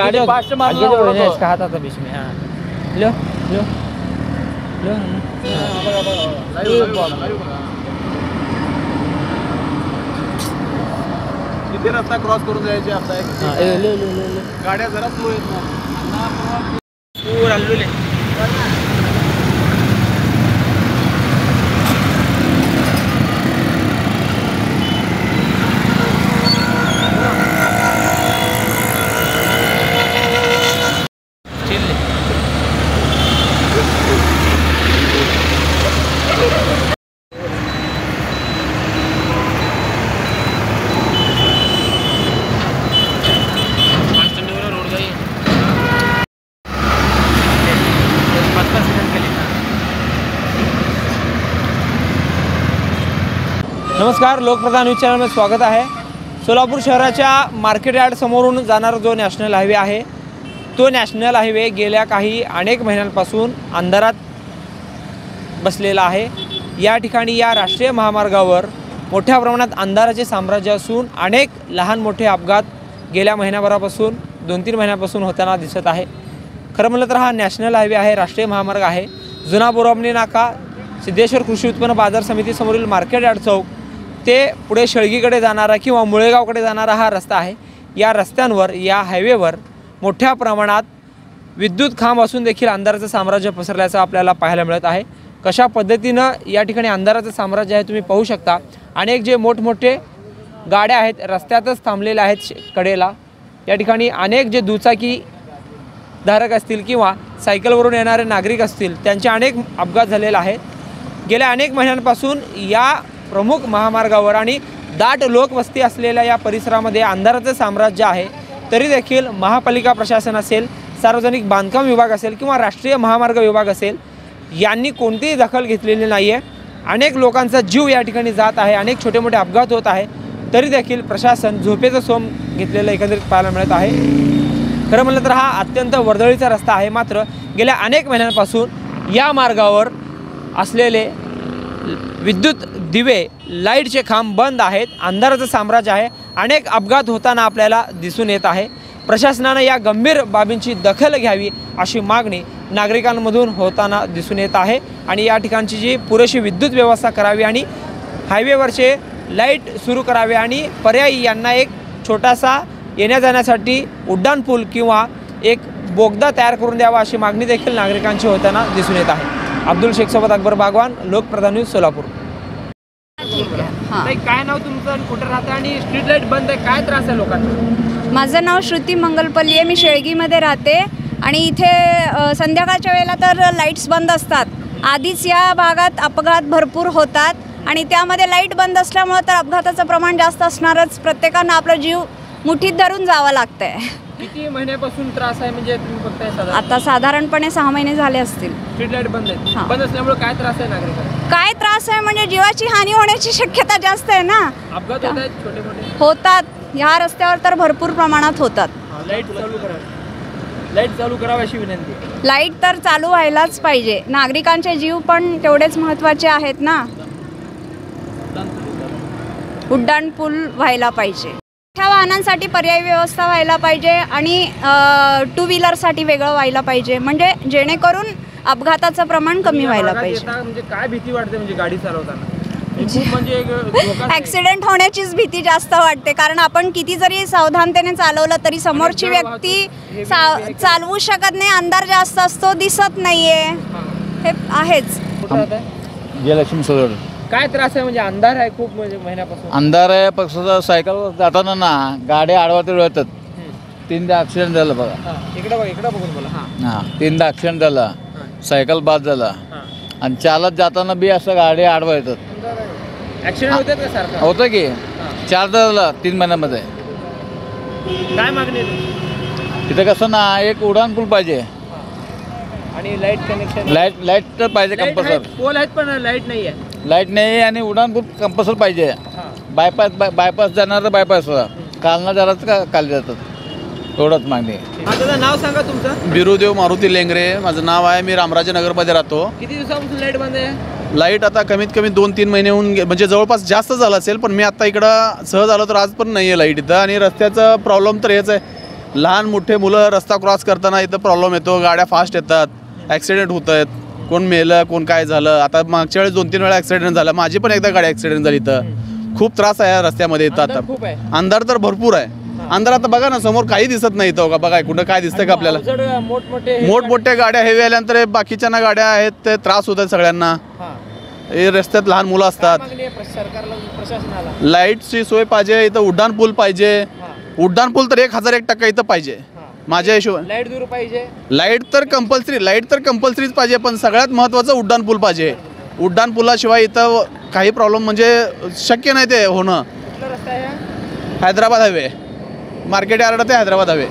आगे जाओ इसका हाथ आता बीच में। हाँ लो लो लो किती रस्ता क्रॉस करून जायचे आता लो लो लो गाड्या जरा स्लो आहेत ना पूरा लुले नमस्कार, लोकप्रधान न्यूज चॅनल में स्वागत आहे। सोलापूर शहराच्या मार्केट यार्ड समोरून जाणारा जो नॅशनल हायवे आहे तो नॅशनल हायवे गेल्या अनेक महिन्यांपासून अंधारात बसलेला आहे। या ठिकाणी या राष्ट्रीय महामार्गावर मोठ्या प्रमाणात अंधाराचे साम्राज्य असून अनेक लहान मोठे अपघात गेल्या महिन्याभरापासून 2-3 महिन्यापासून होताना दिसत आहे। खरं म्हणलं तर हा नॅशनल हायवे आहे, राष्ट्रीय महामार्ग आहे। जुना बोरामणी नाका सिद्धेश्वर कृषी उत्पन्न बाजार समिती समोरील मार्केट यार्ड चौक ते पुढे शेळगीकडे जाणारा किंवा मुळेगावकडे जाणारा हा रस्ता आहे। या रस्त्यांवर या हायवेवर मोठ्या प्रमाणात विद्युत खांब असून देखील अंधाराचं साम्राज्य पसरल्याचं आपल्याला पाहायला मिळत आहे। कशा पद्धतीनं या ठिकाणी अंधाराचं साम्राज्य आहे तुम्ही पाहू शकता। अनेक जे मोठमोठे गाड्या आहेत रस्त्यातच थांबलेल्या आहेत कडेला। या ठिकाणी अनेक जे दुचाकी धारक असतील किंवा सायकलवरून येणारे नागरिक असतील त्यांचे अनेक अपघात झालेले आहेत। गेल्या अनेक महिन्यांपासून या प्रमुख महामार्गावर आणि दाट लोकवस्ती असलेल्या या परिसरामध्ये अंधाराचं साम्राज्य आहे। तरी देखील महापालिका प्रशासन असेल, सार्वजनिक बांधकाम विभाग असेल किंवा राष्ट्रीय महामार्ग विभाग असेल यांनी कोणतीही दखल घेतलेली नाही आहे। अनेक लोकांचा जीव या ठिकाणी जात आहे, अनेक छोटे मोठे अपघात होत आहे, तरी देखील प्रशासन झोपेचं सोम घेतलेलं एकंदरीत पाहायला मिळत आहे। खरं म्हणलं तर हा अत्यंत वर्दळीचा रस्ता आहे, मात्र गेल्या अनेक महिन्यांपासून या मार्गावर असलेले विद्युत दिवे लाईटचे खांब बंद आहेत, अंधाराचं साम्राज्य आहे। अनेक अपघात होताना आपल्याला दिसून येत आहे। प्रशासनाने या गंभीर बाबींची दखल घ्यावी अशी मागणी नागरिकांमधून होताना दिसून येत आहे आणि या ठिकाणची जी पुरेशी विद्युत व्यवस्था करावी आणि हायवेवरचे लाईट सुरू करावे आणि पर्यायी यांना एक छोटासा येण्या जाण्यासाठी उड्डाण पूल किंवा एक बोगदा तयार करून द्यावा अशी मागणी देखील नागरिकांची होताना दिसून येत आहे। अब्दुल शेख सोबत अकबर बागवान, लोकप्रधान न्यूज, सोलापूर। काय नाव तुमचं आणि कुठे राहता आणि स्ट्रीट लाईट बंद आहे, काय त्रास आहे लोकांना? माझं नाव श्रुती मंगलपल्ली आहे, मी शेळगीमध्ये राहते आणि इथे संध्याकाळच्या वेळेला तर लाईट्स बंद असतात। आधीच या भागात अपघात भरपूर होतात आणि त्यामध्ये लाईट बंद असल्यामुळे तर अपघाताचं प्रमाण जास्त असणारच। प्रत्येकानं आपला जीव मुठीत धरून जावं लागतंय। किती महिन्यापासून त्रास आहे म्हणजे तुम्ही बघताय? आता साधारणपणे 6 महिने झाले असतील। स्ट्रीट लाईट बंद आहे, बंद असल्यामुळे काय त्रास आहे नागरिकांना? काय त्रास आहे म्हणजे जीवाची हानी होण्याची शक्यता जास्त आहे ना। अपघात होत आहेत, छोटे मोठे होतात, ह्या रस्त्यावर तर भरपूर प्रमाणात होतात। लाईट चालू करावी, लाईट चालू करावी अशी विनंती। लाईट तर चालू व्हायलाच पाहिजे, नागरिकांचे जीव पण तेवढेच महत्त्वाचे आहेत ना। उड्डाण पूल व्हायला पाहिजे, मोठ्या वाहनांसाठी पर्यायी व्यवस्था व्हायला पाहिजे आणि 2 व्हीलरसाठी वेगळं व्हायला पाहिजे, म्हणजे जेणेकरून अपघाताचं प्रमाण कमी व्हायला पाहिजे। म्हणजे काय भीती वाटते म्हणजे गाडी चालवताना? ॲक्सिडेंट होण्याचीच भीती जास्त वाटते, कारण आपण किती जरी सावधानतेने चालवलं तरी समोरची व्यक्ती चालवू शकत नाही, अंधार जास्त असतो, दिसत नाहीये, हे आहेच। जयलक्ष्मी सोलर। काय त्रास आहे म्हणजे अंधार आहे खूप म्हणजे महिन्यापासून? अंधार आहे, पक्ष सायकलवर जाताना ना गाड्या आडवा तर येतात। 3दा ॲक्सिडेंट झालं बघा। इकडे बघा, इकडे बघून बोला। हां 3दा ॲक्सिडेंट झाला, सायकल बाद झाला आणि चालत जाताना बी असं गाडी आडवा येतात। ॲक्सिडेंट होतात का सारखं? होतं की 4दा झाला 3 महिन्यामध्ये। काय मागणी? तिथं कसं ना एक उड्डाण पूल पाहिजे आणि लाईट कनेक्शन, लाईट तर पाहिजे कंपल्सरी। पोल आहेत पण लाईट नाही आहे। लाईट नाही आणि उड्डाण पूल कंपल्सरी पाहिजे। बायपास जाणार तर बायपास, कालना जाणार तर काल जातात, एवढंच मागणी आहे। माझं नाव सांगा तुमचं? बिरुदेव मारुती लेंगरे माझं नाव आहे, मी रामराजेनगरमध्ये राहतो। किती दिवसापासून लाईट बंद आहे? लाईट आता कमीत कमी 2-3 महिने होऊन म्हणजे जवळपास जास्त झालं असेल, पण मी आता इकडं सहज आलो तर आज पण नाही आहे लाईट इथं। आणि रस्त्याचं प्रॉब्लेम तर हेच आहे, लहान मोठे मुलं रस्ता क्रॉस करताना इथं प्रॉब्लेम येतो, गाड्या फास्ट येतात, ॲक्सिडेंट होत आहेत, कोण मेलं कोण काय झालं. आता मागच्या वेळेस 2-3 वेळा ॲक्सिडेंट झाला, माझी पण एकदा गाडी ॲक्सिडेंट झाली. इथं खूप त्रास आहे या रस्त्यामध्ये. इथं अंधार खूप आहे. आता अंधार तर भरपूर आहे. अंधार आता बघा ना, समोर काही दिसत नाही इथं. बघा कुठं काय दिसतंय का आपल्याला. अवजड मोठमोठे मोठमोठ्या गाड्या हेवी आल्यानंतर हे बाकीच्या गाड्या आहेत, ते त्रास होत आहेत सगळ्यांना. हां. हे रस्त्यात लहान मुलं काय असतात. मागणी आहे सरकारला, प्रशासनाला? लाईटची सोय पाहिजे, इथं उड्डाण पूल पाहिजे. हां. उड्डाण पूल तर 1001% इथं पाहिजे हां. माझ्या हिशोबाने. लाईट दूर पाहिजे. लाईट तर कंपल्सरीच पाहिजे, पण सगळ्यात महत्त्वाचं उड्डाण पूल पाहिजे. उड्डाण पुलाशिवाय इथं काही प्रॉब्लेम म्हणजे शक्य नाही ते होणं. कुठला रस्ता आहे हा? हैदराबाद हायवे, मार्केट यार्ड ते हैदराबाद हायवे.